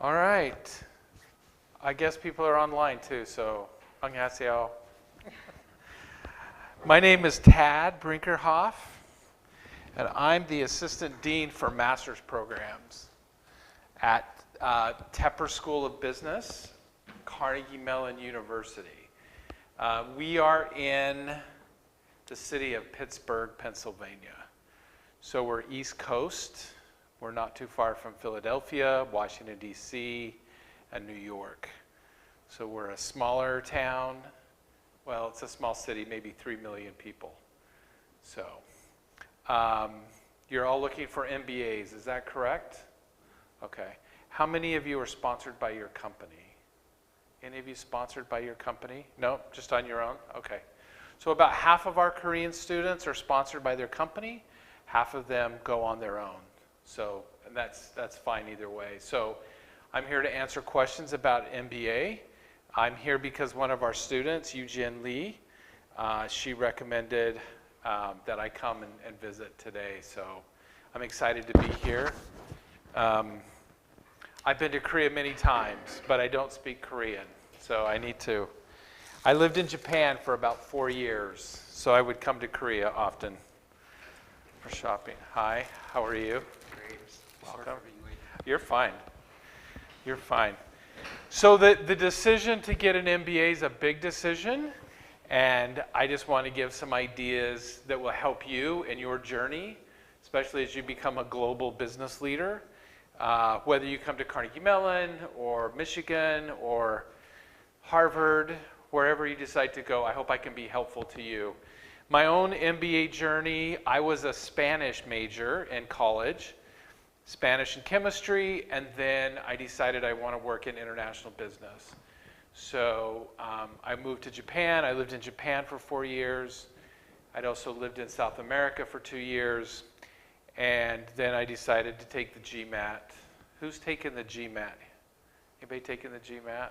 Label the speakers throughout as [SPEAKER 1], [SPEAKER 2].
[SPEAKER 1] All right. I guess people are online too, so 안녕하세요. My name is Tad Brinkerhoff, and I'm the Assistant Dean for Master's Programs at Tepper School of Business, Carnegie Mellon University. We are in the city of Pittsburgh, Pennsylvania. So we're East Coast. We're not too far from Philadelphia, Washington, D.C., and New York. So we're a smaller town. Well, it's a small city, maybe 3 million people. So you're all looking for MBAs, is that correct? Okay. How many of you are sponsored by your company? Any of you sponsored by your company? No, just on your own? Okay. So about half of our Korean students are sponsored by their company. Half of them go on their own. So, and that's fine either way. So I'm here to answer questions about MBA. I'm here because one of our students, Eugene Lee, she recommended that I come and visit today. So I'm excited to be here. I've been to Korea many times, but I don't speak Korean. So I need to. I lived in Japan for about 4 years, so I would come to Korea often for shopping. Hi, how are you?
[SPEAKER 2] Great.
[SPEAKER 1] Welcome. You're fine. You're fine. So the decision to get an MBA is a big decision, and I just want to give some ideas that will help you in your journey, especially as you become a global business leader. Whether you come to Carnegie Mellon or Michigan or Harvard, wherever you decide to go, I hope I can be helpful to you. My own MBA journey, I was a Spanish major in college, Spanish and chemistry, and then I decided I want to work in international business. So I moved to Japan. I lived in Japan for 4 years. I'd also lived in South America for 2 years. And then I decided to take the GMAT. Who's taken the GMAT? Anybody taken the GMAT?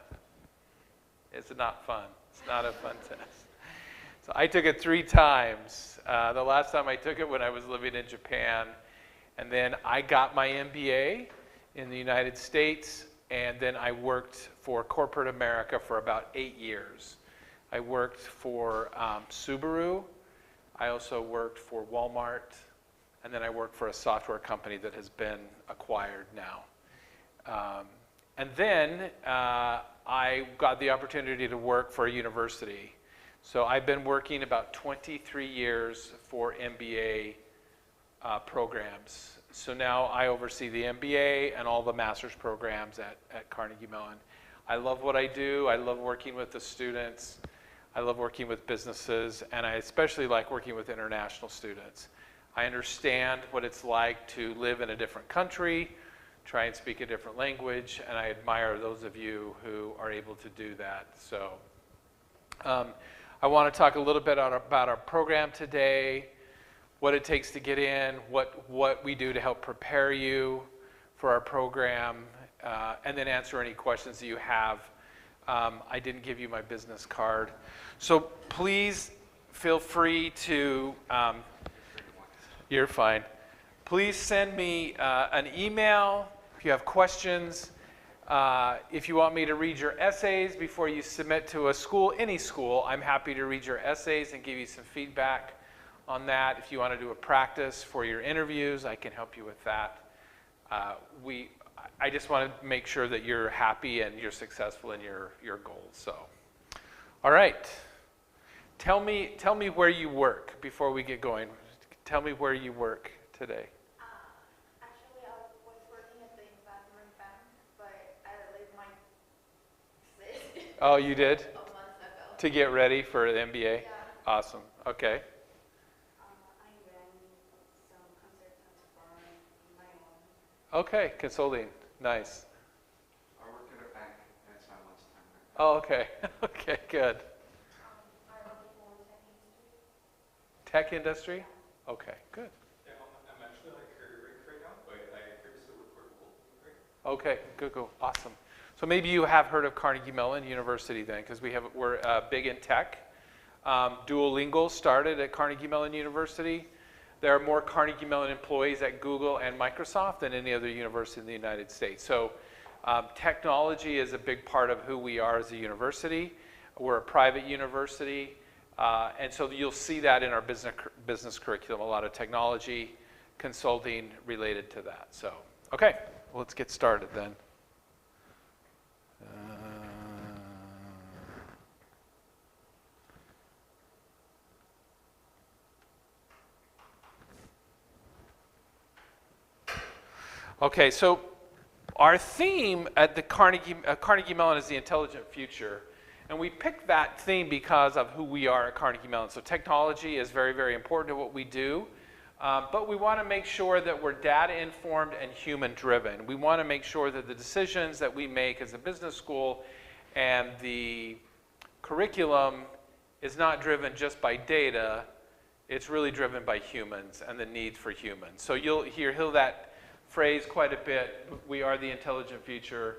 [SPEAKER 1] It's not fun. It's not a fun test. So I took it 3 times. The last time I took it when I was living in Japan. And then I got my MBA in the United States, and then I worked for corporate America for about 8 years. I worked for Subaru. I also worked for Walmart, and then I worked for a software company that has been acquired now. And then I got the opportunity to work for a university. So I've been working about 23 years for MBA programs. So now I oversee the MBA and all the master's programs at Carnegie Mellon. I love what I do. I love working with the students. I love working with businesses, and I especially like working with international students. I understand what it's like to live in a different country, try and speak a different language, and I admire those of you who are able to do that. So I want to talk a little bit about our program today, what it takes to get in, what we do to help prepare you for our program, and then answer any questions that you have. I didn't give you my business card. So please feel free to, you're fine. Please send me an email if you have questions. If you want me to read your essays before you submit to a school, any school, I'm happy to read your essays and give you some feedback on that. If you want to do a practice for your interviews, I can help you with that. I just want to make sure that you're happy and you're successful in your goals. So, all right. Tell me where you work before we get going. Tell me where you work today.
[SPEAKER 3] Actually, I was working at the investment bank, but I leave my seat.
[SPEAKER 1] Oh, you did?
[SPEAKER 3] A month ago.
[SPEAKER 1] To get ready for the MBA?
[SPEAKER 3] Yeah.
[SPEAKER 1] Awesome. Okay.
[SPEAKER 3] I ran some consultants for my own.
[SPEAKER 1] Okay, consulting. Nice.
[SPEAKER 2] I work at a bank, and it's my lunchtime right now.
[SPEAKER 1] Oh, okay. Okay, good.
[SPEAKER 3] I work for tech industry.
[SPEAKER 1] Tech industry? Okay, good.
[SPEAKER 4] Yeah, I'm actually on a career break right now, but I previously worked for Google.
[SPEAKER 1] Okay, good, awesome. So maybe you have heard of Carnegie Mellon University then, because we're big in tech. Duolingo started at Carnegie Mellon University. There are more Carnegie Mellon employees at Google and Microsoft than any other university in the United States. So Technology is a big part of who we are as a university. We're a private university, and so you'll see that in our business curriculum, a lot of technology, consulting related to that. So, okay, well, let's get started then. Okay, so our theme at the Carnegie Mellon is the intelligent future. And we picked that theme because of who we are at Carnegie Mellon. So technology is very, very important to what we do. But we want to make sure that we're data-informed and human-driven. We want to make sure that the decisions that we make as a business school and the curriculum is not driven just by data. It's really driven by humans and the need for humans. So you'll hear that phrase quite a bit. We are the intelligent future,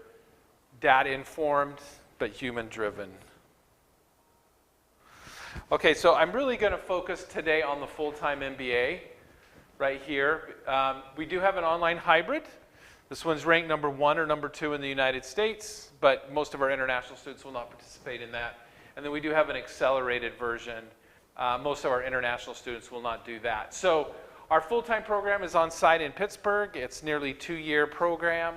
[SPEAKER 1] data-informed, but human-driven. Okay, so I'm really going to focus today on the full-time MBA right here. We do have an online hybrid. This one's ranked number 1 or number 2 in the United States, but most of our international students will not participate in that. And then we do have an accelerated version. Most of our international students will not do that. So our full-time program is on site in Pittsburgh. It's nearly a 2-year program.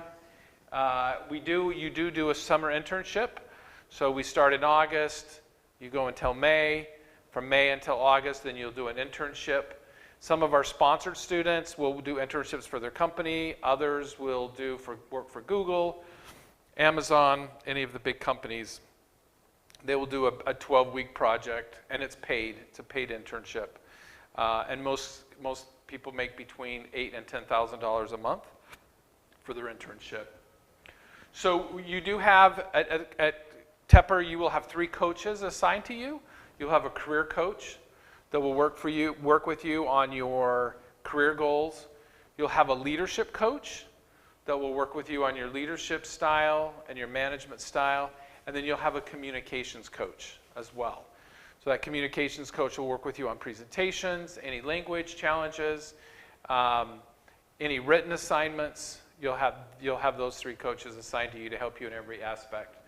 [SPEAKER 1] You do a summer internship. So we start in August, you go until May. From May until August, then you'll do an internship. Some of our sponsored students will do internships for their company. Others will work for Google, Amazon, any of the big companies. They will do a 12-week project, and it's paid. It's a paid internship. And most people make between $8,000 and $10,000 a month for their internship. So you do have, at Tepper, you will have 3 coaches assigned to you. You'll have a career coach that will work with you on your career goals. You'll have a leadership coach that will work with you on your leadership style and your management style. And then you'll have a communications coach as well. So that communications coach will work with you on presentations, any language challenges, any written assignments. You'll have those 3 coaches assigned to you to help you in every aspect.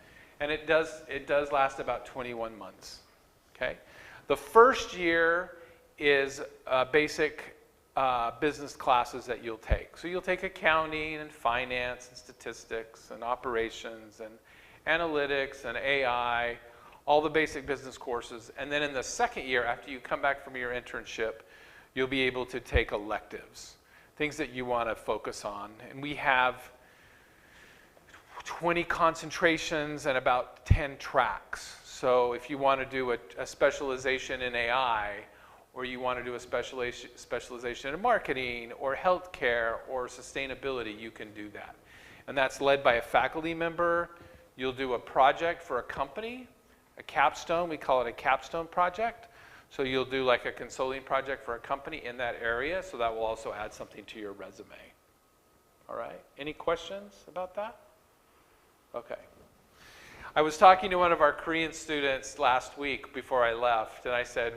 [SPEAKER 1] And it does last about 21 months. Okay? The first year is basic business classes that you'll take. So you'll take accounting and finance and statistics and operations and analytics and AI, all the basic business courses. And then in the second year, after you come back from your internship, you'll be able to take electives, things that you want to focus on. And we have 20 concentrations and about 10 tracks. So if you want to do a specialization in AI, or you want to do a specialization in marketing or healthcare or sustainability, you can do that. And that's led by a faculty member. You'll do a project for a company, a capstone. We call it a capstone project. So you'll do like a consulting project for a company in that area. So that will also add something to your resume. All right. Any questions about that? Okay. I was talking to one of our Korean students last week before I left, and I said,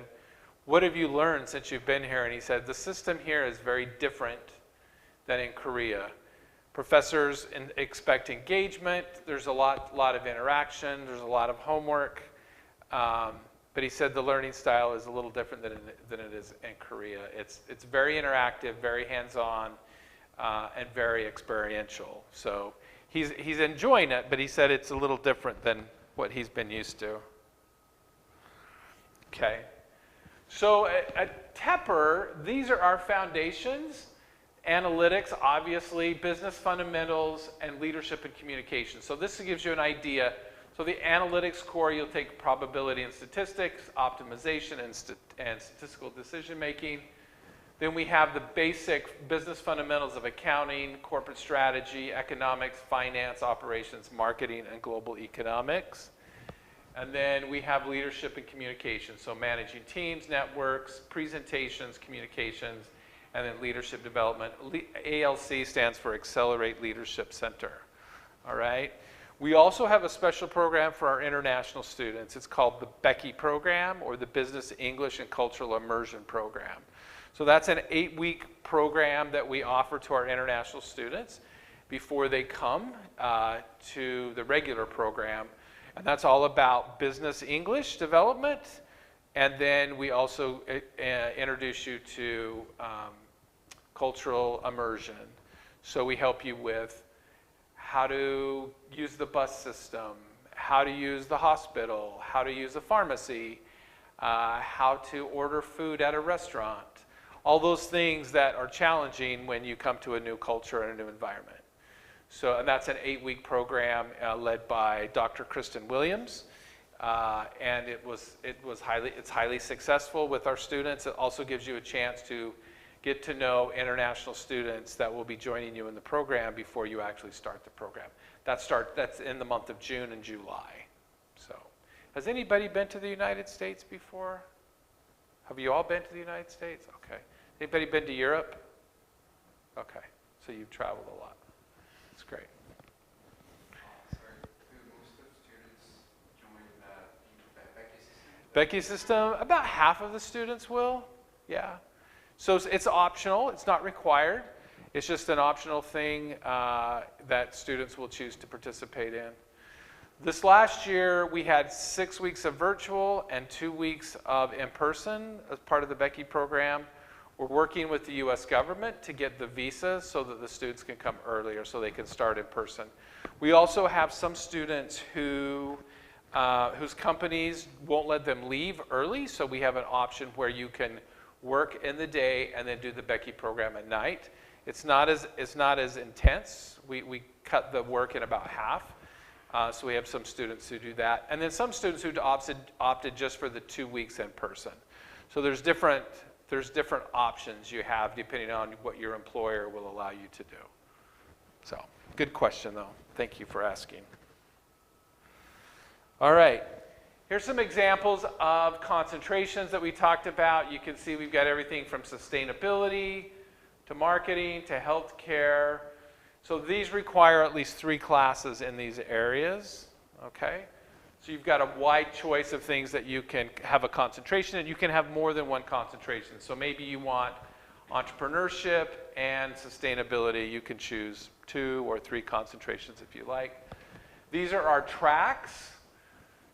[SPEAKER 1] "What have you learned since you've been here?" And he said, "The system here is very different than in Korea. Professors expect engagement. There's a lot of interaction. There's a lot of homework." But he said the learning style is a little different than it is in Korea. It's very interactive, very hands-on, and very experiential. So he's enjoying it, but he said it's a little different than what he's been used to. Okay. So at Tepper, these are our foundations. Analytics, obviously, business fundamentals, and leadership and communication. So this gives you an idea. So the analytics core, you'll take probability and statistics, optimization, and statistical decision making. Then we have the basic business fundamentals of accounting, corporate strategy, economics, finance, operations, marketing, and global economics. And then we have leadership and communication. So managing teams, networks, presentations, communications, and then leadership development. ALC stands for Accelerate Leadership Center. All right. We also have a special program for our international students. It's called the Becky program, or the Business English and Cultural Immersion program. So that's an 8-week program that we offer to our international students. before they come to the regular program. And that's all about business English development. And then we also introduce you to cultural immersion. So we help you with how to use the bus system, how to use the hospital, how to use a pharmacy, how to order food at a restaurant. All those things that are challenging when you come to a new culture and a new environment. So, and that's an 8-week program led by Dr. Kristen Williams. And it's highly successful with our students. It also gives you a chance to get to know international students that will be joining you in the program before you actually start the program. That's in the month of June and July. So, has anybody been to the United States before? Have you all been to the United States? Okay. Anybody been to Europe? Okay. So you've traveled a lot. That's great.
[SPEAKER 2] Sorry, do most of the students join the Becky system?
[SPEAKER 1] Becky system, about half of the students will. Yeah. So it's optional. It's not required. It's just an optional thing that students will choose to participate in. This last year, we had 6 weeks of virtual and 2 weeks of in-person as part of the Becky program. We're working with the U.S. government to get the visas so that the students can come earlier so they can start in person. We also have some students whose companies won't let them leave early, so we have an option where you can work in the day and then do the Becky program at night. It's not as intense. We cut the work in about half. So we have some students who do that. And then some students who opted just for the 2 weeks in person. So there's different options you have depending on what your employer will allow you to do. So good question though. Thank you for asking. All right. Here's some examples of concentrations that we talked about. You can see we've got everything from sustainability to marketing to healthcare. So these require at least 3 classes in these areas, okay? So you've got a wide choice of things that you can have a concentration in. You can have more than one concentration. So maybe you want entrepreneurship and sustainability. You can choose 2 or 3 concentrations if you like. These are our tracks.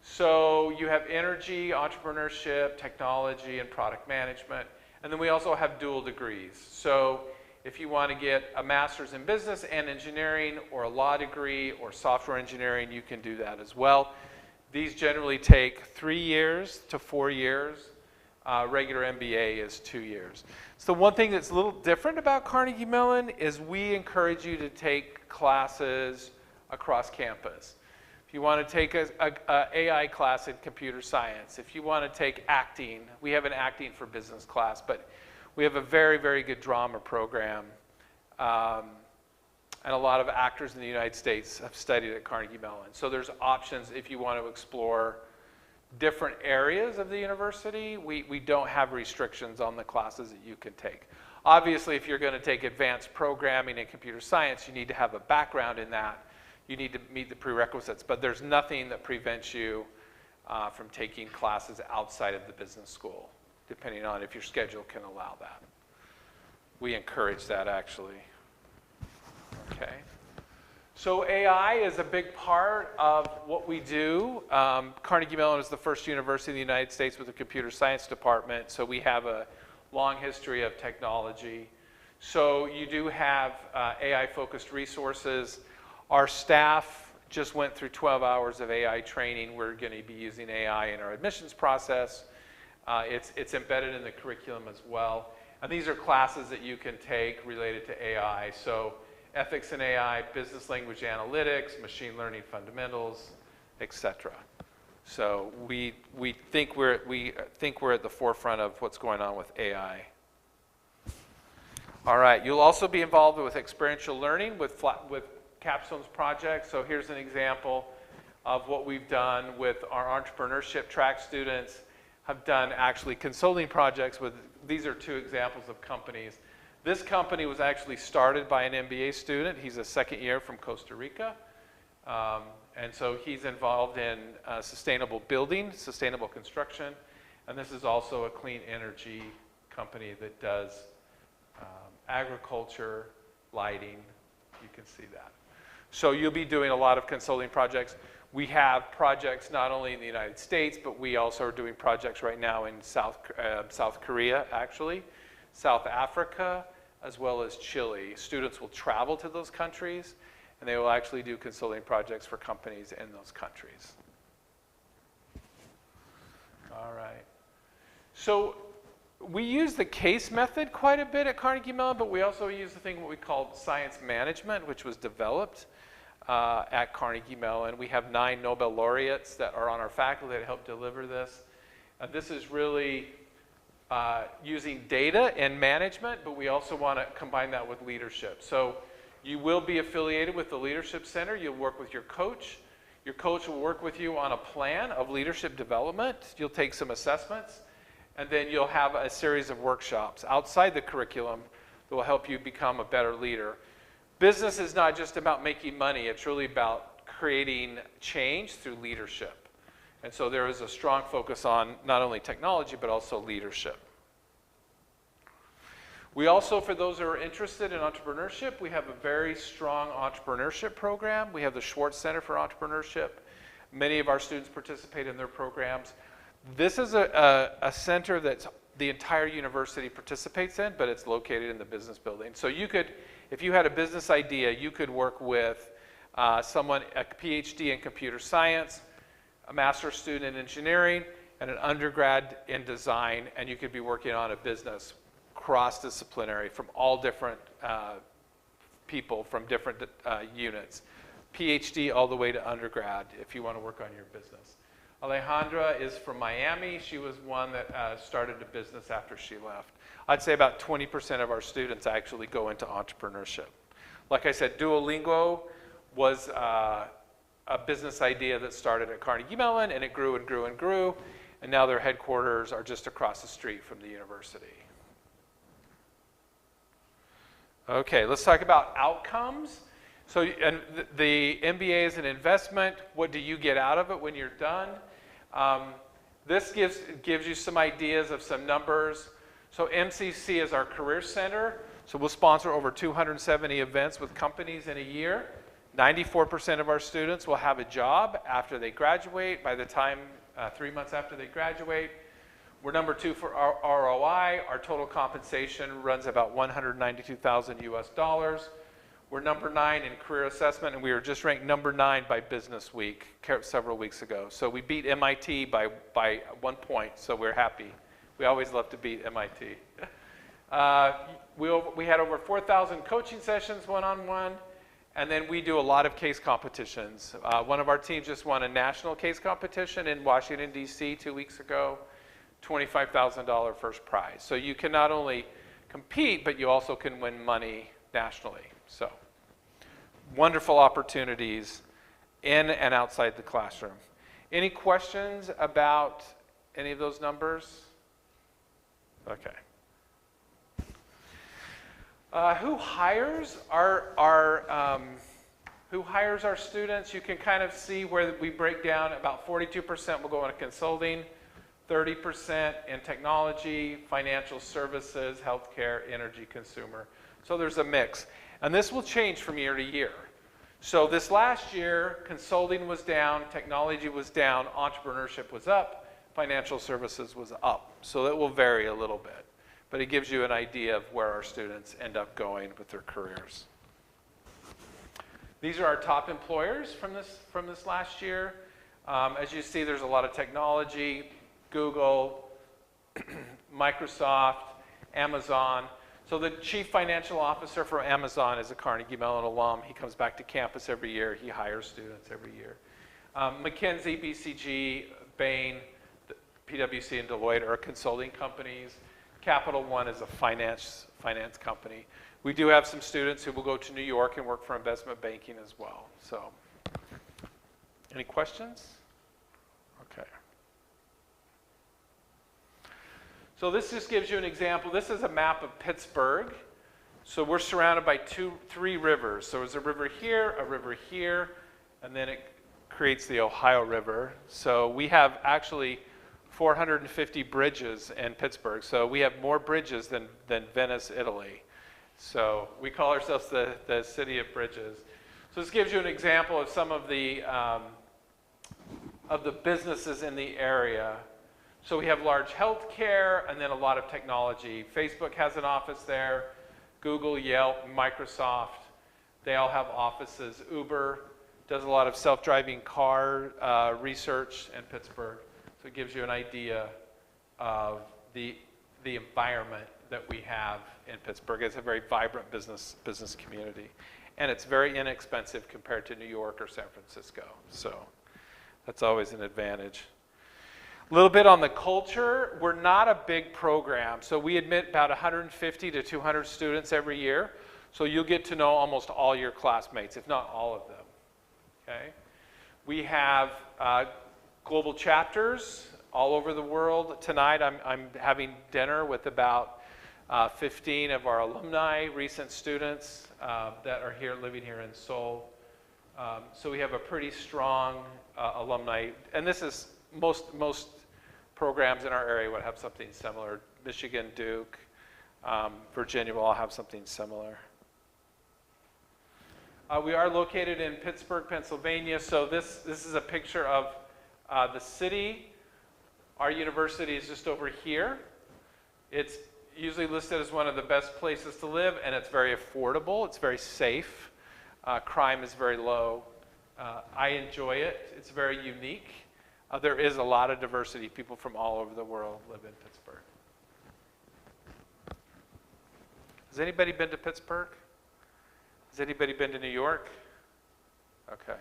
[SPEAKER 1] So you have energy, entrepreneurship, technology, and product management. And then we also have dual degrees. So if you want to get a master's in business and engineering or a law degree or software engineering, you can do that as well. These generally take 3 years to 4 years. Regular MBA is 2 years. So one thing that's a little different about Carnegie Mellon is we encourage you to take classes across campus. If you want to take an AI class in computer science, if you want to take acting, we have an acting for business class, but we have a very, very good drama program. And a lot of actors in the United States have studied at Carnegie Mellon. So there's options if you want to explore different areas of the university. We don't have restrictions on the classes that you can take. Obviously, if you're going to take advanced programming and computer science, you need to have a background in that. You need to meet the prerequisites, but there's nothing that prevents you from taking classes outside of the business school, depending on if your schedule can allow that. We encourage that, actually. Okay. So AI is a big part of what we do. Carnegie Mellon is the first university in the United States with a computer science department, so we have a long history of technology. So you do have AI-focused resources. Our staff just went through 12 hours of AI training. We're going to be using AI in our admissions process. It's embedded in the curriculum as well. And these are classes that you can take related to AI. So ethics in AI, business language analytics, machine learning fundamentals, etc. So we think we're at the forefront of what's going on with AI. All right, you'll also be involved with experiential learning with Capstone's project. So here's an example of what we've done with our entrepreneurship track students. Have done actually consulting projects with, these are 2 examples of companies. This company was actually started by an MBA student. He's a second year from Costa Rica. And so he's involved in sustainable building, sustainable construction. And this is also a clean energy company that does agriculture, lighting, You can see that. So you'll be doing a lot of consulting projects. We have projects not only in the United States, but we also are doing projects right now in South Korea, actually, South Africa, as well as Chile. Students will travel to those countries, and they will actually do consulting projects for companies in those countries. All right. So we use the case method quite a bit at Carnegie Mellon, but we also use the thing what we call science management, which was developed at Carnegie Mellon. We have 9 Nobel laureates that are on our faculty that help deliver this. This is really using data and management, but we also want to combine that with leadership. So you will be affiliated with the Leadership Center. You'll work with your coach. Your coach will work with you on a plan of leadership development. You'll take some assessments, and then you'll have a series of workshops outside the curriculum that will help you become a better leader. Business is not just about making money. It's really about creating change through leadership. And so there is a strong focus on not only technology, but also leadership. We also, for those who are interested in entrepreneurship, we have a very strong entrepreneurship program. We have the Schwartz Center for Entrepreneurship. Many of our students participate in their programs. This is a center that the entire university participates in, but it's located in the business building. So you could, if you had a business idea, you could work with someone, a PhD in computer science, a master's student in engineering, and an undergrad in design, and you could be working on a business cross-disciplinary from all different people from different units. PhD all the way to undergrad if you want to work on your business. Alejandra is from Miami. She was one that started a business after she left. I'd say about 20% of our students actually go into entrepreneurship. Like I said, Duolingo was a business idea that started at Carnegie Mellon, and it grew and grew and grew, and now their headquarters are just across the street from the university. Okay, let's talk about outcomes. So and the MBA is an investment. What do you get out of it when you're done? This gives you some ideas of some numbers. So MCC is our career center. So we'll sponsor over 270 events with companies in a year. 94% of our students will have a job after they graduate, by the time 3 months after they graduate. We're number 2 for our ROI. Our total compensation runs about $192,000 US. We're number 9 in career assessment, and we were just ranked number 9 by Business Week several weeks ago. So we beat MIT by 1 point, so we're happy. We always love to beat MIT. We had over 4,000 coaching sessions one-on-one, and then we do a lot of case competitions. One of our teams just won a national case competition in Washington, D.C. 2 weeks ago. $25,000 first prize. So you can not only compete, but you also can win money nationally. So wonderful opportunities in and outside the classroom. Any questions about any of those numbers? Okay. Who hires our students? You can kind of see where we break down. About 42% will go into consulting, 30% in technology, financial services, healthcare, energy, consumer. So there's a mix. And this will change from year to year. So this last year, consulting was down, technology was down, entrepreneurship was up, financial services was up. So that will vary a little bit. But it gives you an idea of where our students end up going with their careers. These are our top employers from this last year. As you see, there's a lot of technology. Google, Microsoft, Amazon. So the chief financial officer for Amazon is a Carnegie Mellon alum. He comes back to campus every year. He hires students every year. McKinsey, BCG, Bain, PwC, and Deloitte are consulting companies. Capital One is a finance company. We do have some students who will go to New York and work for investment banking as well. So, any questions? Okay. So this just gives you an example. This is a map of Pittsburgh. So we're surrounded by 3 rivers. So there's a river here, and then it creates the Ohio River. So we have actually 450 bridges in Pittsburgh. So we have more bridges than Venice, Italy. So we call ourselves the city of bridges. So this gives you an example of some of the businesses in the area. So we have large healthcare and then a lot of technology. Facebook has an office there. Google, Yelp, Microsoft, they all have offices. Uber does a lot of self-driving car research in Pittsburgh. So it gives you an idea of the environment that we have in Pittsburgh. It's a very vibrant business community. And it's very inexpensive compared to New York or San Francisco. So that's always an advantage. A little bit on the culture. We're not a big program. So we admit about 150 to 200 students every year. So you'll get to know almost all your classmates, if not all of them. Okay? We have global chapters all over the world. Tonight I'm having dinner with about 15 of our alumni, recent students that are here, living here in Seoul. So we have a pretty strong alumni, and this is most programs in our area would have something similar. Michigan, Duke, Virginia will all have something similar. We are located in Pittsburgh, Pennsylvania. So this is a picture of the city. Our university is just over here. It's usually listed as one of the best places to live, and it's very affordable. It's very safe. Crime is very low. I enjoy it. It's very unique. There is a lot of diversity. People from all over the world live in Pittsburgh. Has anybody been to Pittsburgh? Has anybody been to New York? Okay.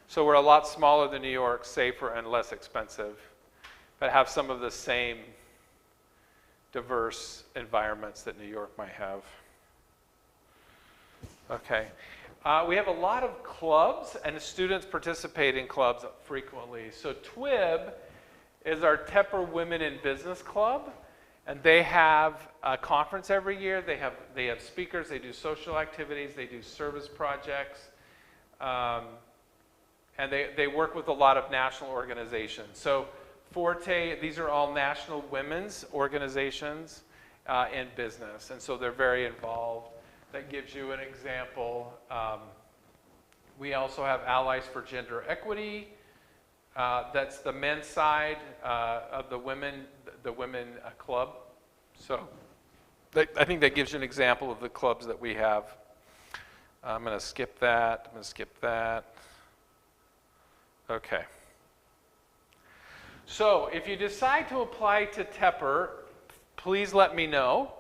[SPEAKER 1] So we're a lot smaller than New York, safer and less expensive, but have some of the same diverse environments that New York might have. Okay. We have a lot of clubs, and students participate in clubs frequently. So TWIB is our Tepper Women in Business Club, and they have a conference every year. They have speakers, they do social activities, they do service projects, and they work with a lot of national organizations. So Forte, these are all national women's organizations in business, and so they're very involved. That gives you an example. We also have Allies for Gender Equity. That's the men's side of the women club. So I think that gives you an example of the clubs that we have. I'm going to skip that. I'm going to skip that. Okay. So if you decide to apply to Tepper, please let me know.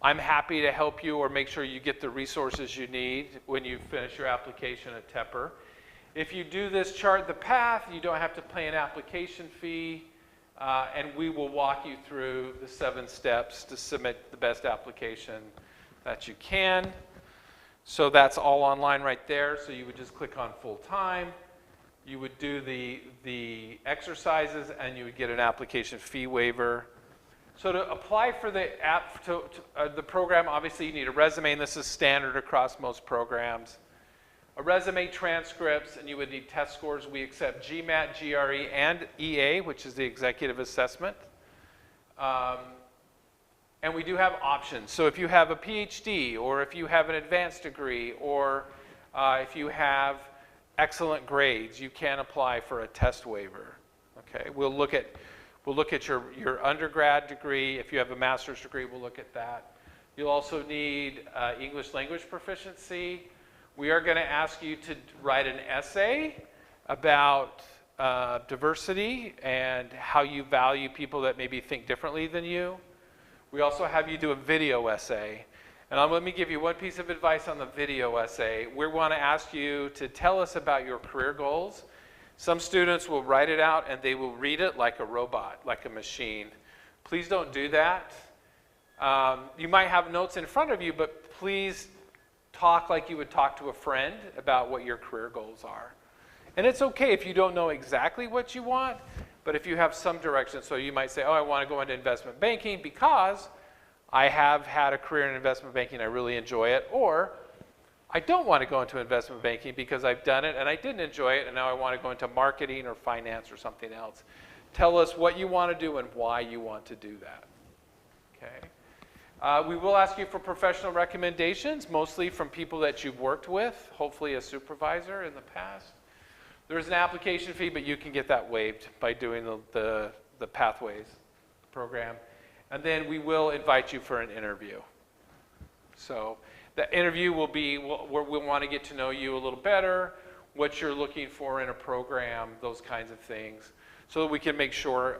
[SPEAKER 1] I'm happy to help you or make sure you get the resources you need when you finish your application at Tepper. If you do this, chart the path, you don't have to pay an application fee, and we will walk you through the 7 steps to submit the best application that you can. So that's all online right there. So you would just click on full time. You would do the exercises, and you would get an application fee waiver. So to apply for the the program, obviously you need a resume, and this is standard across most programs. A resume, transcripts, and you would need test scores. We accept GMAT, GRE, and EA, which is the executive assessment. And we do have options. So if you have a PhD, or if you have an advanced degree, or if you have excellent grades, you can apply for a test waiver. Okay, we'll look at your undergrad degree. If you have a master's degree, we'll look at that. You'll also need English language proficiency. We are going to ask you to write an essay about diversity and how you value people that maybe think differently than you. We also have you do a video essay. And let me give you one piece of advice on the video essay. We want to ask you to tell us about your career goals. Some students will write it out and they will read it like a robot, like a machine. Please don't do that. You might have notes in front of you, but please talk like you would talk to a friend about what your career goals are. And it's okay if you don't know exactly what you want, but if you have some direction, so you might say, oh, I want to go into investment banking because I have had a career in investment banking, I really enjoy it, or I don't want to go into investment banking because I've done it and I didn't enjoy it and now I want to go into marketing or finance or something else. Tell us what you want to do and why you want to do that. Okay. We will ask you for professional recommendations, mostly from people that you've worked with, hopefully a supervisor in the past. There's an application fee, but you can get that waived by doing the Pathways program. And then we will invite you for an interview. So the interview will be, we'll want to get to know you a little better, what you're looking for in a program, those kinds of things, so that we can make sure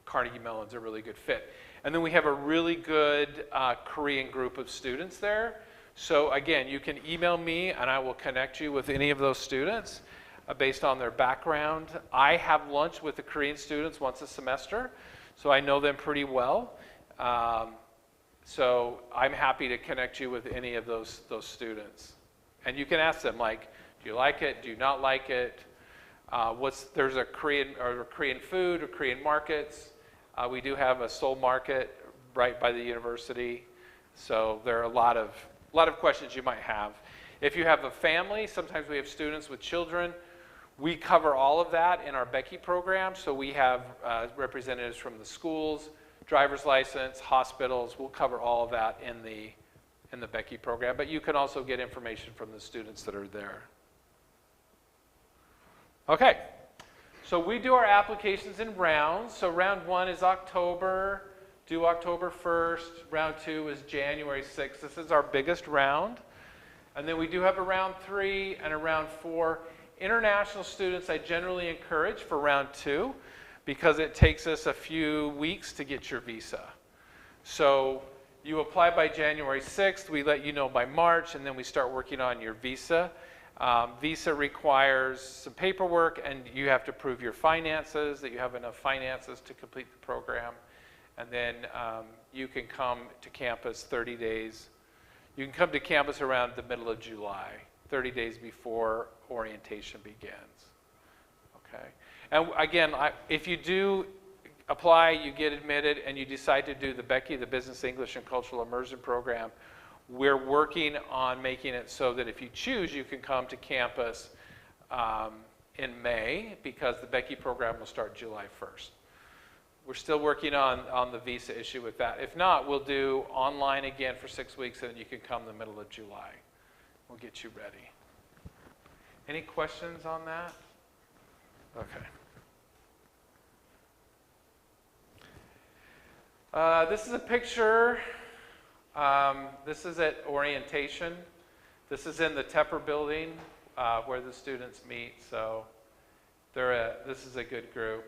[SPEAKER 1] Carnegie Mellon's a really good fit. And then we have a really good Korean group of students there. So again, you can email me and I will connect you with any of those students based on their background. I have lunch with the Korean students once a semester, so I know them pretty well. So I'm happy to connect you with any of those students. And you can ask them, like, do you like it? Do you not like it? There's a Korean food or Korean markets. We do have a Seoul market right by the university. So there are a lot of questions you might have. If you have a family, sometimes we have students with children. We cover all of that in our Becky program. So we have representatives from the schools, driver's license, hospitals. We'll cover all of that in the Becky program. But you can also get information from the students that are there. Okay, so we do our applications in rounds. So round 1 is October, due October 1st. Round 2 is January 6th. This is our biggest round. And then we do have a round 3 and a round 4. International students I generally encourage for round 2 because it takes us a few weeks to get your visa. So you apply by January 6th, we let you know by March, and then we start working on your visa. Visa requires some paperwork, and you have to prove your finances, that you have enough finances to complete the program. And then you can come to campus 30 days. You can come to campus around the middle of July, 30 days before orientation begins. Okay. And again, if you do apply, you get admitted, and you decide to do the Becky, the Business English and Cultural Immersion program, we're working on making it so that if you choose, you can come to campus in May, because the Becky program will start July 1st. We're still working on the visa issue with that. If not, we'll do online again for 6 weeks, and you can come the middle of July. We'll get you ready. Any questions on that? Okay. This is a picture. This is at orientation. This is in the Tepper building where the students meet. So this is a good group,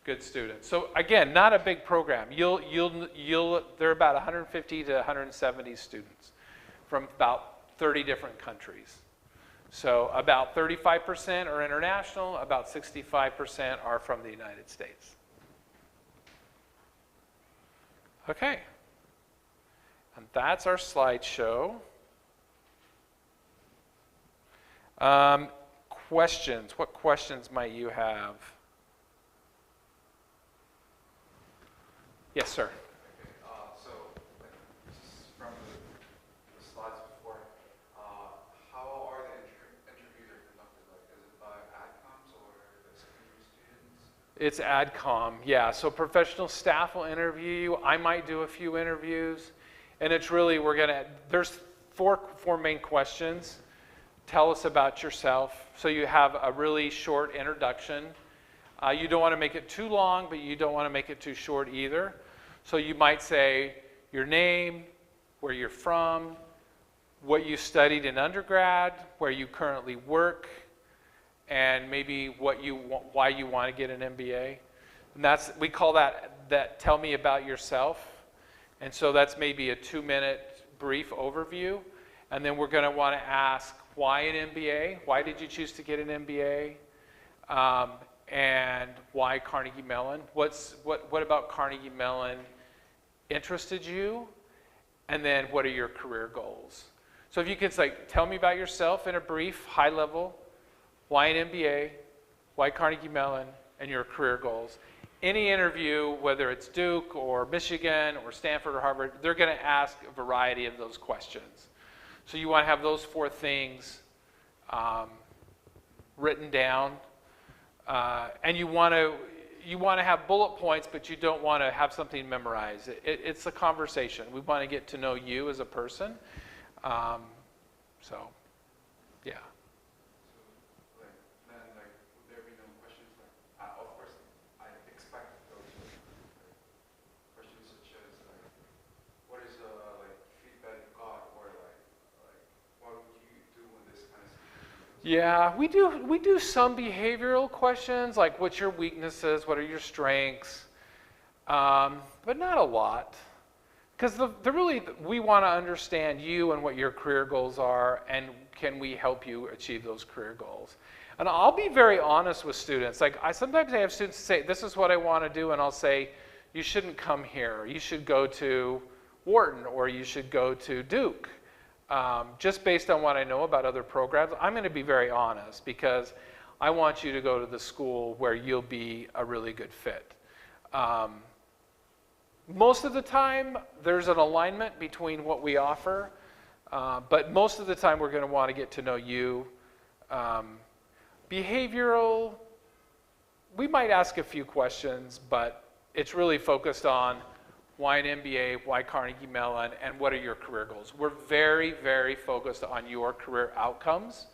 [SPEAKER 1] good students. So again, not a big program. There are about 150 to 170 students from about 30 different countries. So about 35% are international, about 65% are from the United States. Okay. And that's our slideshow. Questions. What questions might you have? Yes, sir.
[SPEAKER 2] So, from the slides before, how are the interviews conducted? Like, is it by AdComs or the secondary students?
[SPEAKER 1] It's AdCom, yeah. So professional staff will interview you. I might do a few interviews. And it's really, there's four main questions. Tell us about yourself. So you have a really short introduction. You don't want to make it too long, but you don't want to make it too short either. So you might say your name, where you're from, what you studied in undergrad, where you currently work, and maybe why you want to get an MBA. And we call that tell me about yourself. And so that's maybe a 2-minute brief overview. And then we're going to want to ask, why an MBA? Why did you choose to get an MBA? And why Carnegie Mellon? What about Carnegie Mellon interested you? And then what are your career goals? So if you could tell me about yourself in a brief, high level, why an MBA, why Carnegie Mellon, and your career goals. Any interview, whether it's Duke or Michigan or Stanford or Harvard, they're going to ask a variety of those questions. So you want to have those 4 things written down, and you want to you want to have bullet points, but you don't want to have something memorized. It's a conversation. We want to get to know you as a person. So, yeah.
[SPEAKER 2] So, like, then, like, would there be no questions? Like, of course, I expect those questions such as, like, what is the, like, feedback you got, or, like, what would you do in this kind of situation?
[SPEAKER 1] Yeah, we do some behavioral questions, like what's your weaknesses, what are your strengths, but not a lot. Because we want to understand you and what your career goals are, and can we help you achieve those career goals. And I'll be very honest with students. Like sometimes I have students say, this is what I want to do, and I'll say, you shouldn't come here. You should go to Wharton, or you should go to Duke. Just based on what I know about other programs, I'm going to be very honest, because I want you to go to the school where you'll be a really good fit. Most of the time, there's an alignment between what we offer, but most of the time we're going to want to get to know you. Behavioral, we might ask a few questions, but it's really focused on why an MBA, why Carnegie Mellon, and what are your career goals. We're very, very focused on your career outcomes.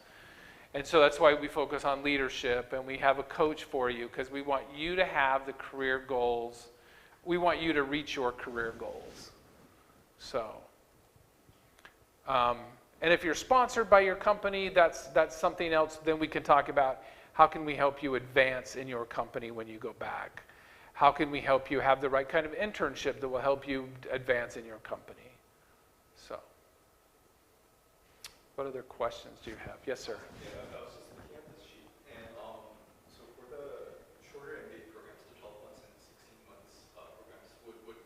[SPEAKER 1] And so that's why we focus on leadership, and we have a coach for you, because we want you to have the career goals. We want you to reach your career goals. So, and if you're sponsored by your company, that's something else. Then we can talk about how can we help you advance in your company when you go back. How can we help you have the right kind of internship that will help you advance in your company? So, what other questions do you have? Yes, sir.
[SPEAKER 4] Yeah, that was just looking at this sheet. And so for the shorter MBA programs, the 12 months and 16 months programs, would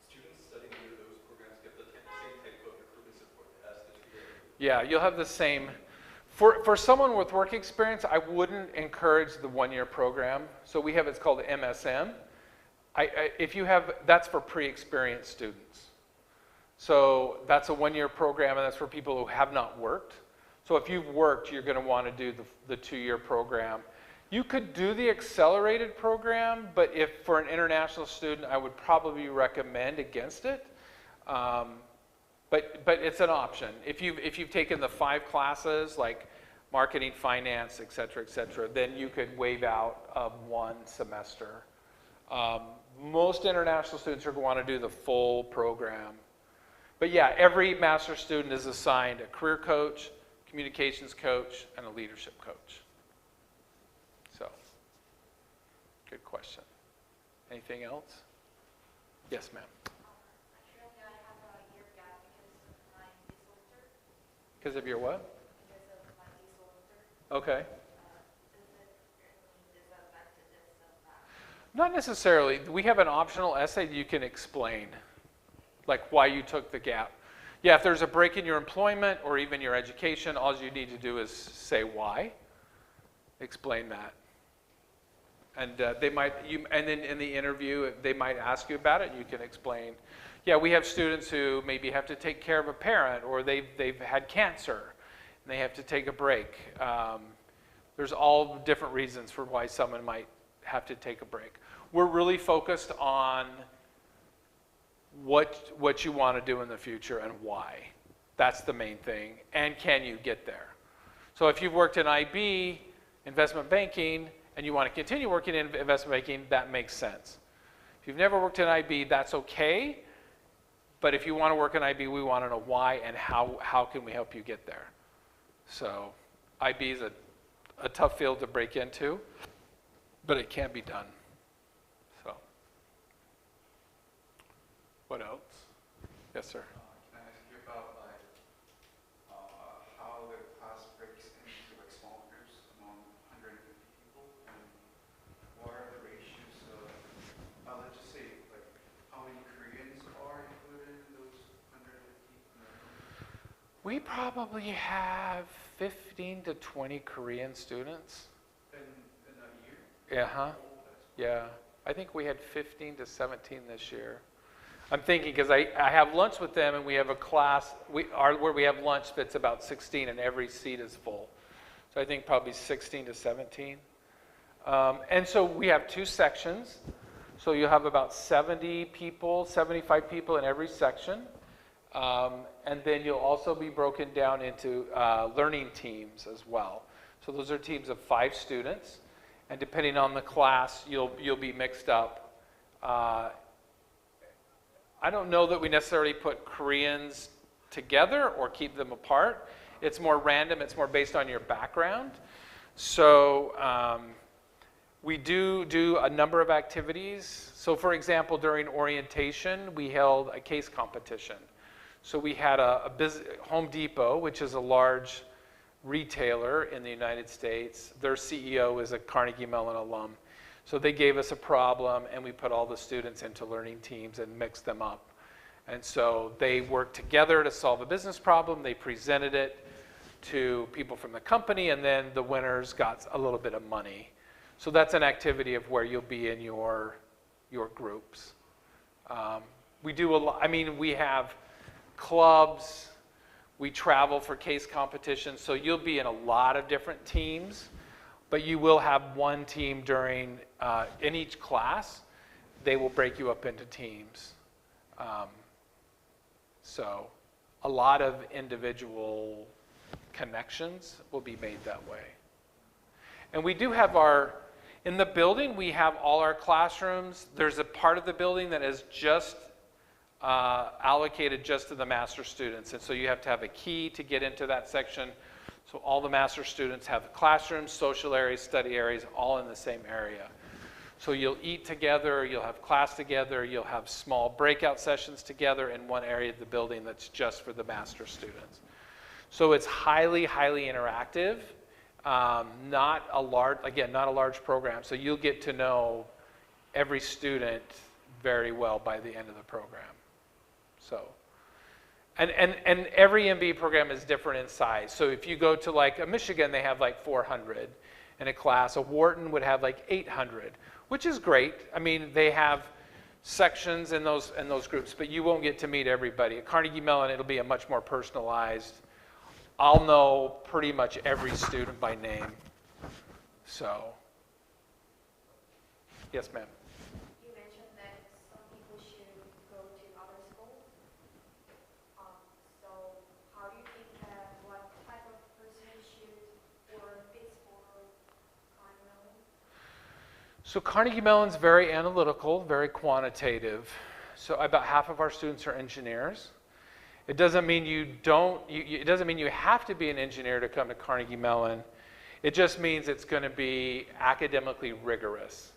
[SPEAKER 4] students studying under those programs get the same type of recruitment support as the 2-year?
[SPEAKER 1] Yeah, you'll have the same. For someone with work experience, I wouldn't encourage the 1-year program. So we have, it's called MSM. If you have, that's for pre-experienced students. So that's a 1-year program, and that's for people who have not worked. So if you've worked, you're going to want to do the 2-year program. You could do the accelerated program, but if for an international student, I would probably recommend against it. But it's an option. If you've taken the 5 classes, like marketing, finance, et cetera, then you could waive out 1 semester. Most international students are going to want to do the full program. But yeah, every master's student is assigned a career coach, communications coach, and a leadership coach. So, good question. Anything else? Yes, ma'am.
[SPEAKER 3] Actually, I have a year gap because of my disorder.
[SPEAKER 1] Because of your what?
[SPEAKER 3] Because of my disorder.
[SPEAKER 1] Okay.
[SPEAKER 3] Does it mean disadvantages of that?
[SPEAKER 1] Not necessarily. We have an optional essay you can explain, like why you took the gap. Yeah, if there's a break in your employment or even your education, all you need to do is say why. Explain that. And and then in the interview, they might ask you about it, and you can explain. Yeah, we have students who maybe have to take care of a parent, or they've had cancer, and they have to take a break. There's all different reasons for why someone might have to take a break. We're really focused on what you want to do in the future and why. That's the main thing. And can you get there? So if you've worked in IB, investment banking, and you want to continue working in investment banking, that makes sense. If you've never worked in IB, that's okay. But if you want to work in IB, we want to know why and how can we help you get there. So IB is a tough field to break into, but it can be done. So, what else? Yes, sir.
[SPEAKER 2] Can I ask you about, like, how the class breaks into, like, small groups among 150 people, and what are the ratios of, let's just say, like, how many Koreans are included in those 150?
[SPEAKER 1] We probably have 15 to 20 Korean students.
[SPEAKER 2] In a year?
[SPEAKER 1] Uh-huh. Yeah. I think we had 15 to 17 this year. I'm thinking because I have lunch with them, and we have a class where we have lunch that's about 16 and every seat is full. So I think probably 16 to 17. And so we have 2 sections. So you have about 70 people, 75 people in every section. And then you'll also be broken down into learning teams as well. So those are teams of 5 students. And depending on the class, you'll be mixed up. I don't know that we necessarily put Koreans together or keep them apart. It's more random. It's more based on your background. So we do a number of activities. So for example, during orientation, we held a case competition. So we had Home Depot, which is a large retailer in the United States. Their CEO is a Carnegie Mellon alum. So they gave us a problem, and we put all the students into learning teams and mixed them up. And so they worked together to solve a business problem. They presented it to people from the company, and then the winners got a little bit of money. So that's an activity of where you'll be in your groups. We do a lot. I mean, we have clubs. We travel for case competitions. So you'll be in a lot of different teams, but you will have one team during, in each class, they will break you up into teams. So a lot of individual connections will be made that way. And we do have in the building, we have all our classrooms. There's a part of the building that is just allocated just to the master students. And so you have to have a key to get into that section. So all the master students have classrooms, social areas, study areas, all in the same area. So you'll eat together, you'll have class together, you'll have small breakout sessions together in one area of the building that's just for the master students. So it's highly, highly interactive. Not a large program. So you'll get to know every student very well by the end of the program. So, and every MBA program is different in size. So if you go to like a Michigan, they have like 400 in a class. A Wharton would have like 800, which is great. I mean, they have sections in those groups, but you won't get to meet everybody. At Carnegie Mellon, it'll be a much more personalized. I'll know pretty much every student by name. So, yes, ma'am.
[SPEAKER 3] You mentioned that some people should go to other schools. So how do you think that what type of person should or fits for Carnegie Mellon?
[SPEAKER 1] So Carnegie Mellon's very analytical, very quantitative. So about half of our students are engineers. It doesn't mean it doesn't mean you have to be an engineer to come to Carnegie Mellon. It just means it's going to be academically rigorous.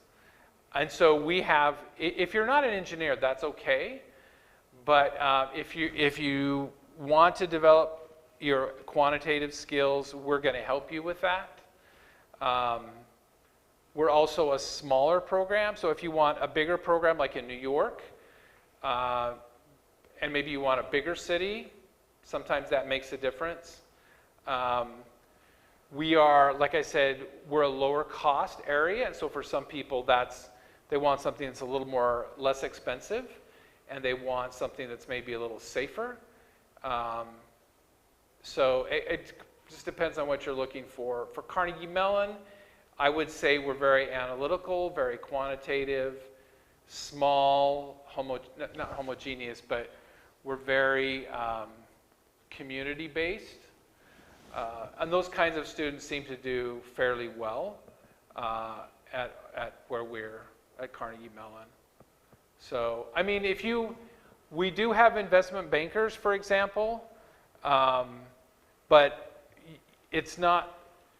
[SPEAKER 1] And so we have, if you're not an engineer, that's okay. But if you want to develop your quantitative skills, we're going to help you with that. We're also a smaller program. So if you want a bigger program like in New York, and maybe you want a bigger city, sometimes that makes a difference. We are, like I said, we're a lower cost area, and so for some people they want something that's a little less expensive, and they want something that's maybe a little safer. So it just depends on what you're looking for. For Carnegie Mellon, I would say we're very analytical, very quantitative, small, not homogeneous, but we're very community-based. And those kinds of students seem to do fairly well at where we're at Carnegie Mellon. So, I mean, we do have investment bankers, for example, but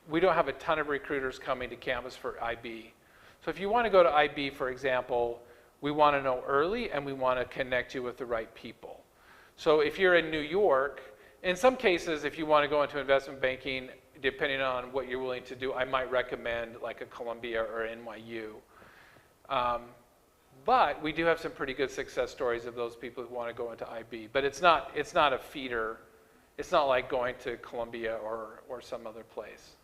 [SPEAKER 1] we don't have a ton of recruiters coming to campus for IB. So if you want to go to IB, for example, we want to know early, and we want to connect you with the right people. So if you're in New York, in some cases, if you want to go into investment banking, depending on what you're willing to do, I might recommend like a Columbia or NYU. But we do have some pretty good success stories of those people who want to go into IB. But it's not a feeder. It's not like going to Columbia or some other place.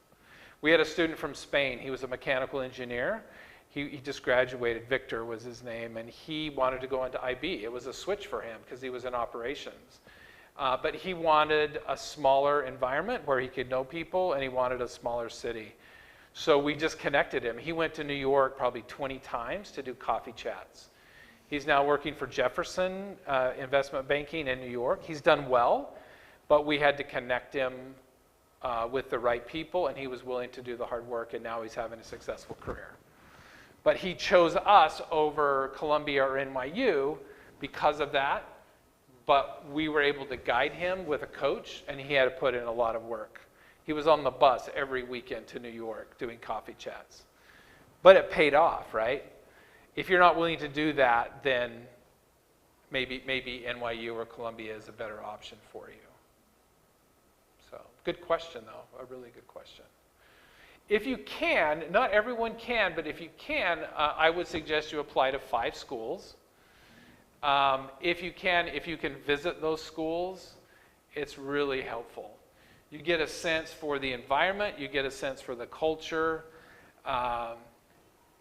[SPEAKER 1] We had a student from Spain. He was a mechanical engineer. He just graduated. Victor was his name, and he wanted to go into IB. It was a switch for him because he was in operations. But he wanted a smaller environment where he could know people, and he wanted a smaller city. So we just connected him. He went to New York probably 20 times to do coffee chats. He's now working for Jefferson Investment Banking in New York. He's done well, but we had to connect him with the right people, and he was willing to do the hard work, and now he's having a successful career. But he chose us over Columbia or NYU because of that, but we were able to guide him with a coach, and he had to put in a lot of work. He was on the bus every weekend to New York doing coffee chats. But it paid off, right? If you're not willing to do that, then maybe NYU or Columbia is a better option for you. So, good question, though. A really good question. If you can, not everyone can, but if you can, I would suggest you apply to 5 schools. If you can visit those schools, it's really helpful. You get a sense for the environment, you get a sense for the culture.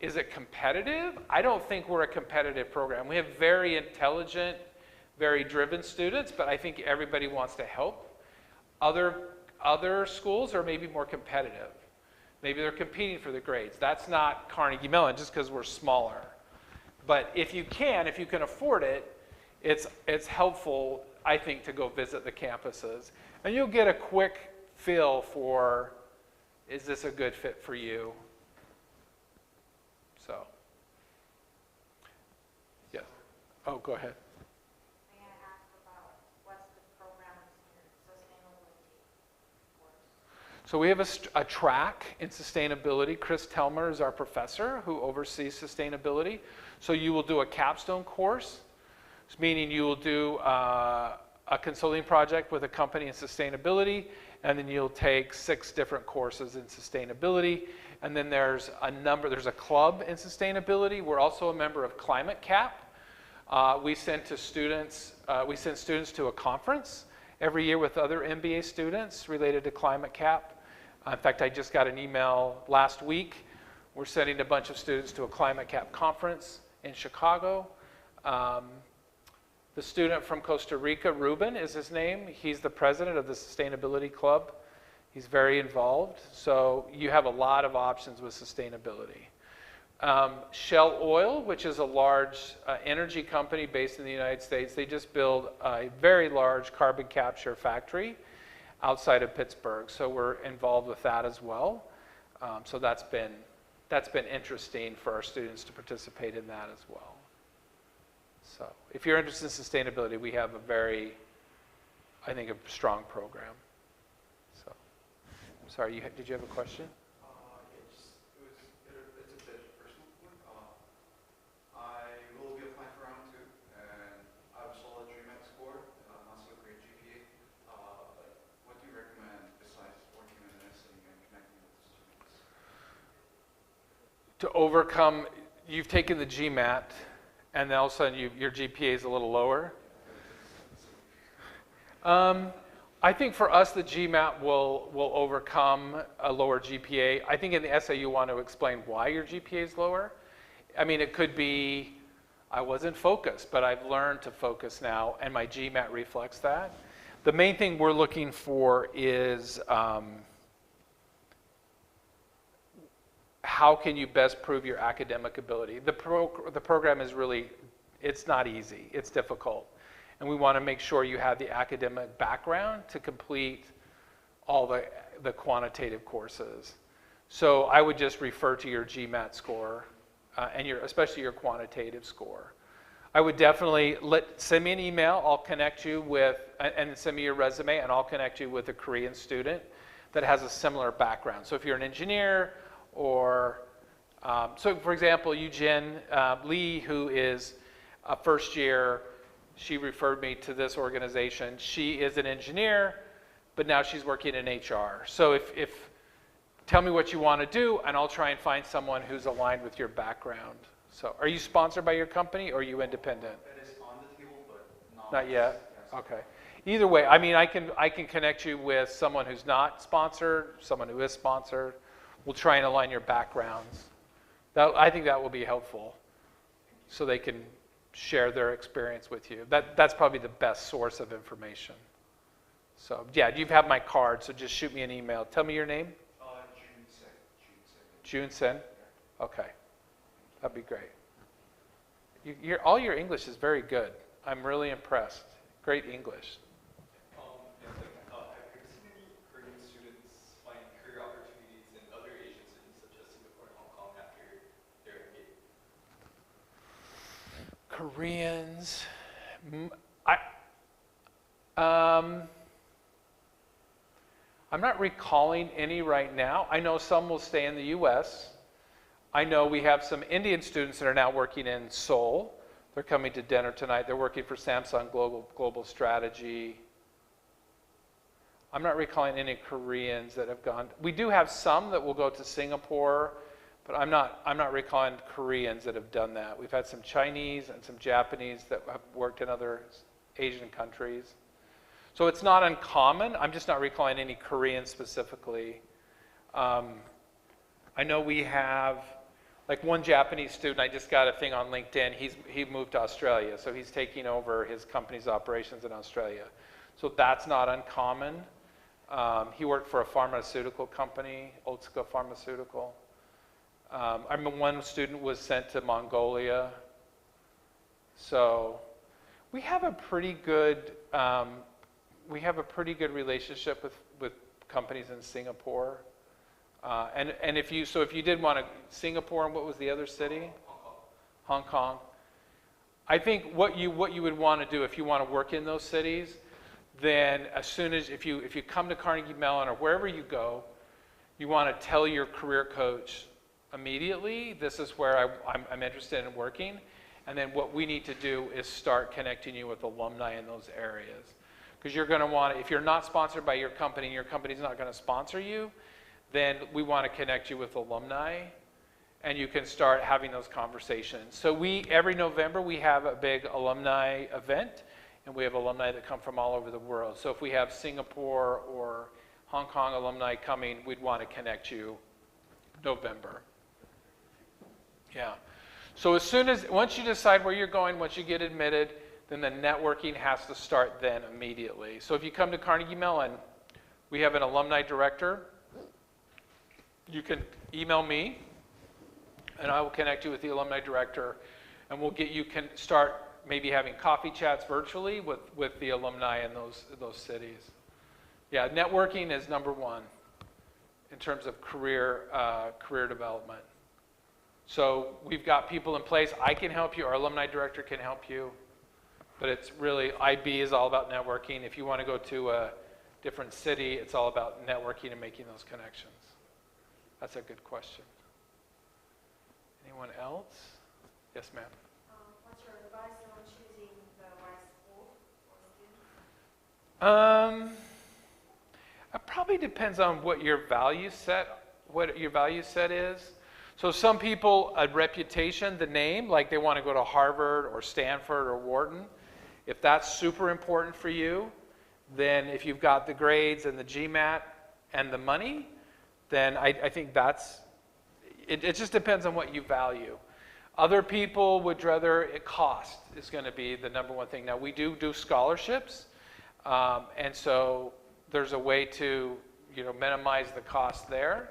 [SPEAKER 1] Is it competitive? I don't think we're a competitive program. We have very intelligent, very driven students, but I think everybody wants to help. Other schools are maybe more competitive. Maybe they're competing for the grades. That's not Carnegie Mellon, just because we're smaller. But if you can afford it, it's helpful, I think, to go visit the campuses. And you'll get a quick feel for, is this a good fit for you? So, yes. Oh, go ahead.
[SPEAKER 3] May I ask about what's the program in sustainability course?
[SPEAKER 1] So we have a track in sustainability. Chris Telmer is our professor who oversees sustainability. So you will do a capstone course, meaning you will do a consulting project with a company in sustainability, and then you'll take 6 different courses in sustainability. And then there's a club in sustainability. We're also a member of Climate Cap. We send students to a conference every year with other MBA students related to Climate Cap. In fact, I just got an email last week. We're sending a bunch of students to a Climate Cap conference in Chicago. The student from Costa Rica, Ruben is his name. He's the president of the Sustainability Club. He's very involved. So you have a lot of options with sustainability. Shell Oil, which is a large energy company based in the United States, they just built a very large carbon capture factory outside of Pittsburgh. So we're involved with that as well. So that's been interesting for our students to participate in that as well. So if you're interested in sustainability, we have a strong program. So, I'm sorry, did you have a question?
[SPEAKER 2] It's a bit personal one. I will be applying for round 2, and I have a solid GMAT score, not so great GPA. But what do you recommend besides working in this and connecting with the students?
[SPEAKER 1] To overcome, you've taken the GMAT, and then all of a sudden your GPA is a little lower. I think for us, the GMAT will overcome a lower GPA. I think in the essay you want to explain why your GPA is lower. I mean, it could be, I wasn't focused, but I've learned to focus now, and my GMAT reflects that. The main thing we're looking for is how can you best prove your academic ability? The program is really, it's not easy, it's difficult. And we want to make sure you have the academic background to complete all the quantitative courses. So I would just refer to your GMAT score and especially your quantitative score. I would definitely send me an email, I'll connect you with, and send me your resume, and I'll connect you with a Korean student that has a similar background. So if you're an engineer, or, so for example, Eugene Lee, who is a first year, she referred me to this organization. She is an engineer, but now she's working in HR. So tell me what you want to do, and I'll try and find someone who's aligned with your background. So are you sponsored by your company, or are you independent?
[SPEAKER 2] It is on the table, but
[SPEAKER 1] Not yet?
[SPEAKER 2] Yes.
[SPEAKER 1] Okay. Either way, I mean, I can connect you with someone who's not sponsored, someone who is sponsored. We'll try and align your backgrounds. I think that will be helpful, so they can share their experience with you. That's probably the best source of information. So yeah, you have my card, so just shoot me an email. Tell me your name.
[SPEAKER 2] June 2nd.
[SPEAKER 1] Junsen? Okay. That'd be great. All your English is very good. I'm really impressed. Great English.
[SPEAKER 4] And like, have you seen any Korean students find career opportunities in other Asian cities such as Singapore and Hong Kong after their MBA?
[SPEAKER 1] Koreans. I'm not recalling any right now. I know some will stay in the U.S. I know we have some Indian students that are now working in Seoul. They're coming to dinner tonight. They're working for Samsung Global Strategy. I'm not recalling any Koreans that have gone. We do have some that will go to Singapore, but I'm not recalling Koreans that have done that. We've had some Chinese and some Japanese that have worked in other Asian countries. So it's not uncommon. I'm just not recalling any Koreans specifically. I know we have, like one Japanese student, I just got a thing on LinkedIn, he moved to Australia, so he's taking over his company's operations in Australia. So that's not uncommon. He worked for a pharmaceutical company, Otsuka Pharmaceutical. I remember one student was sent to Mongolia. So we have a pretty good relationship with companies in Singapore. And if you did want to, Singapore, and what was the other city? Hong Kong. I think what you would want to do if you want to work in those cities, then as soon as, if you come to Carnegie Mellon or wherever you go, you want to tell your career coach immediately, this is where I'm interested in working. And then what we need to do is start connecting you with alumni in those areas. Because you're going to want to, if you're not sponsored by your company and your company's not going to sponsor you, then we want to connect you with alumni, and you can start having those conversations. So every November we have a big alumni event, and we have alumni that come from all over the world. So if we have Singapore or Hong Kong alumni coming, we'd want to connect you November. Yeah. So once you decide where you're going, once you get admitted, then the networking has to start then immediately. So if you come to Carnegie Mellon, we have an alumni director. You can email me, and I will connect you with the alumni director, and you can start maybe having coffee chats virtually with the alumni in those cities. Yeah, networking is number one in terms of career development. So we've got people in place. I can help you. Our alumni director can help you. But it's really, IB is all about networking. If you want to go to a different city, it's all about networking and making those connections. That's a good question. Anyone else? Yes, ma'am.
[SPEAKER 3] What's your advice on choosing the right school for students?
[SPEAKER 1] It probably depends on what your value set is. So some people, a reputation, the name, like they want to go to Harvard or Stanford or Wharton. If that's super important for you, then if you've got the grades and the GMAT and the money, then I think it just depends on what you value. Other people would rather, cost is going to be the number one thing. Now we do scholarships, and so there's a way to minimize the cost there.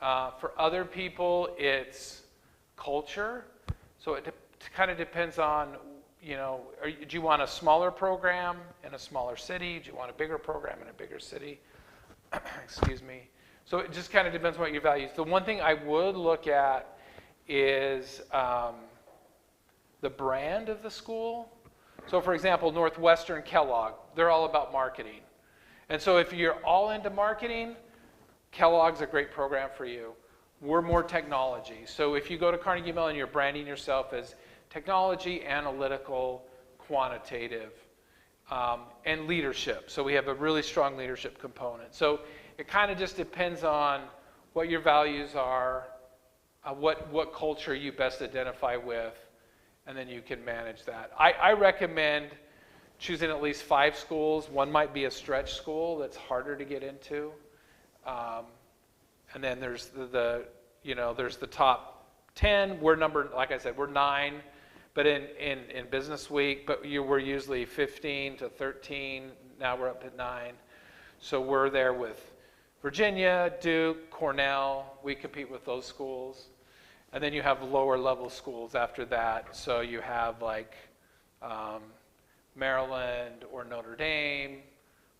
[SPEAKER 1] For other people, it's culture. So it kind of depends on, do you want a smaller program in a smaller city? Do you want a bigger program in a bigger city? Excuse me. So it just kind of depends on what your values. The one thing I would look at is the brand of the school. So for example, Northwestern Kellogg, they're all about marketing. And so if you're all into marketing, Kellogg's a great program for you. We're more technology. So if you go to Carnegie Mellon, you're branding yourself as technology, analytical, quantitative, and leadership. So we have a really strong leadership component. So it kind of just depends on what your values are, what culture you best identify with, and then you can manage that. I recommend choosing at least 5 schools. One might be a stretch school that's harder to get into. And then there's there's the top 10. We're like I said, we're 9, but in Business Week, but we're usually 15 to 13. Now we're up to 9. So we're there with Virginia, Duke, Cornell, we compete with those schools. And then you have lower level schools after that. So you have like Maryland or Notre Dame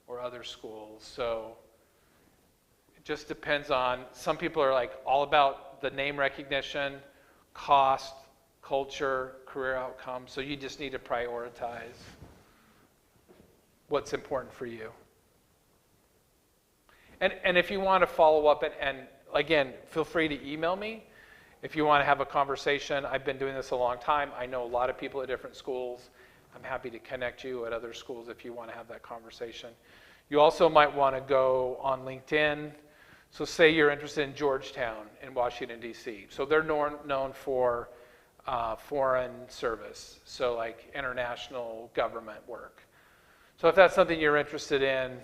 [SPEAKER 1] or other schools. So it just depends on, some people are like all about the name recognition, cost, culture, career outcomes. So you just need to prioritize what's important for you. And if you want to follow up, and again, feel free to email me. If you want to have a conversation, I've been doing this a long time. I know a lot of people at different schools. I'm happy to connect you at other schools if you want to have that conversation. You also might want to go on LinkedIn. So say you're interested in Georgetown in Washington, D.C. So they're known for foreign service, so like international government work. So if that's something you're interested in,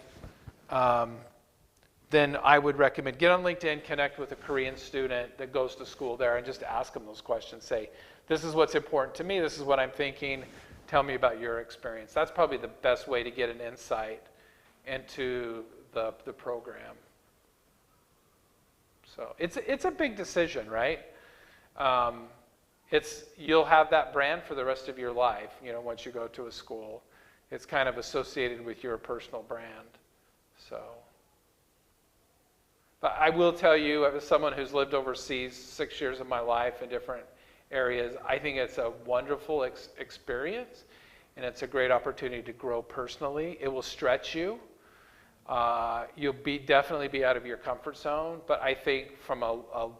[SPEAKER 1] then I would recommend get on LinkedIn, connect with a Korean student that goes to school there, and just ask them those questions. Say, this is what's important to me, this is what I'm thinking, tell me about your experience. That's probably the best way to get an insight into the program. So it's a big decision, right? You'll have that brand for the rest of your life, once you go to a school. It's kind of associated with your personal brand. So. But I will tell you, as someone who's lived overseas 6 years of my life in different areas, I think it's a wonderful experience, and it's a great opportunity to grow personally. It will stretch you. You'll definitely be out of your comfort zone, but I think from a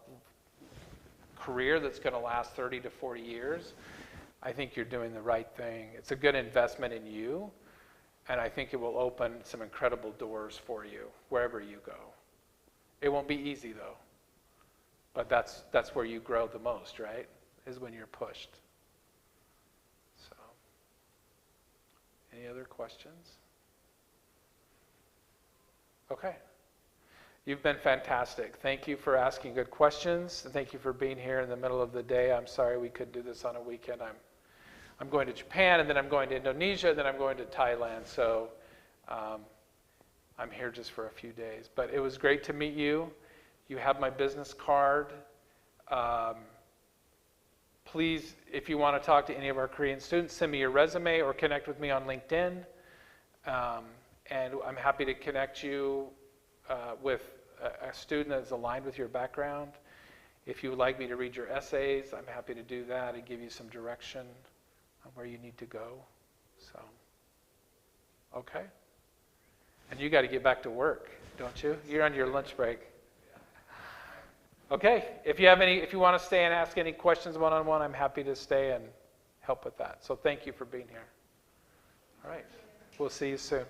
[SPEAKER 1] career that's going to last 30 to 40 years, I think you're doing the right thing. It's a good investment in you, and I think it will open some incredible doors for you wherever you go. It won't be easy though, but that's where you grow the most, right? Is when you're pushed. So, any other questions? Okay. You've been fantastic. Thank you for asking good questions, and thank you for being here in the middle of the day. I'm sorry we couldn't do this on a weekend. I'm going to Japan, and then I'm going to Indonesia, and then I'm going to Thailand. So. I'm here just for a few days. But it was great to meet you. You have my business card. Please, if you want to talk to any of our Korean students, send me your resume or connect with me on LinkedIn. And I'm happy to connect you with a student that's aligned with your background. If you would like me to read your essays, I'm happy to do that and give you some direction on where you need to go. So, okay. And you got to get back to work, don't you? You're on your lunch break. Okay. If you want to stay and ask any questions one-on-one, I'm happy to stay and help with that. So thank you for being here. All right. We'll see you soon.